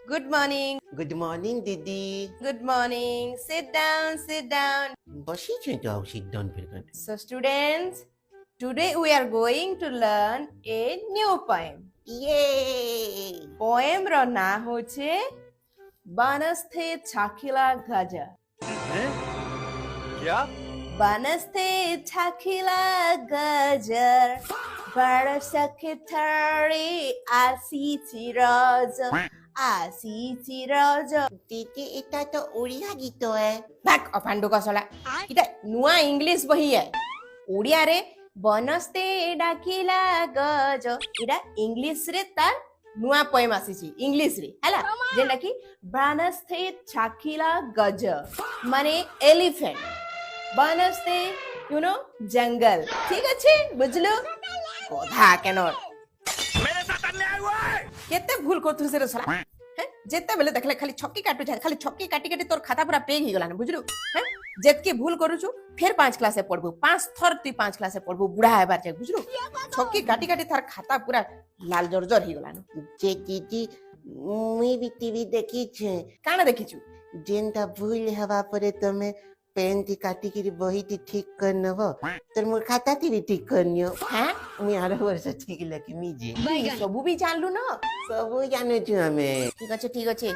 Good morning. Good morning, Didi. Good morning. Sit down, sit down. बसिछु त sit down फिर So students, today we are going to learn a new poem. Yay! Poem ର ନାଁ ହେଉଛି बनस्थे छाखिला गजा। क्या? बनस्थे छाखिला गजर वर्ष ठारी आसी रज आसी रज। Didi, এটা তো ওড়িয়া গীত এ। ভাগ অফান্ডু কসলা এটা নুয়া ইংলিশ বহি এ ওড়িয়ারে বনস্তে ডাকিলা গজ এটা ইংলিশ রে তার নুয়া পোয়েম আসিছি ইংলিশ রে হেলা যেটা কি বনস্তে ছাকিলা গজ মানে এলিফ্যান্ট বনস্তে ইউ নো জঙ্গল ঠিক আছে বুঝলো কথা কেন मेरे साथ अन्याय हुआ है। কেতে ভুল করতুস রে সলা যেତେବେଳେ ଦେଖିଲେ ଖାଲି ଛକି କାଟୁଛ ଖାଲି ଛକି କାଟି କାଟି ତୋର ଖାତା ପୁରା ପେକ୍ ହେଇଗଲାନି ବୁଝିଲୁ ହେଁ ଯେତକି ଭୁଲ କରୁଛୁ ଫେର 5 କ୍ଲାସରେ ପଢବୁ 5 ଥର ତୁଇ 5 କ୍ଲାସରେ ପଢବୁ ବୁଢା ହେବାର ଯାଏ ବୁଝିଲୁ ଛକି କାଟି କାଟି ତାର ଖାତା ପୁରା ଲାଲ ଜର୍ଜର ହେଇଗଲାନି যে দিদি মুই ବି টিভি ଦେଖିଛେ କାଣ ଦେଖିଛୁ ଯେନ୍ତା ଭୁଲ ହେବା ପରେ ତମେ ପେନ୍ଟି କାଟିକିରି ବହିଟି ଠିକ କରିନବ ତୋର ମୋର ଖାତାଟି ବି ଠିକ କରିନିଅ হ্যাঁ ମୁଇଁ ଆର ବର୍ଷ ଠିକ ଲେଖିମି ଯେ ସବୁ ବି ଜାଣିଲୁ ନା ସବୁ ଜାଣୁଛୁ ଆମେ ঠিক আছে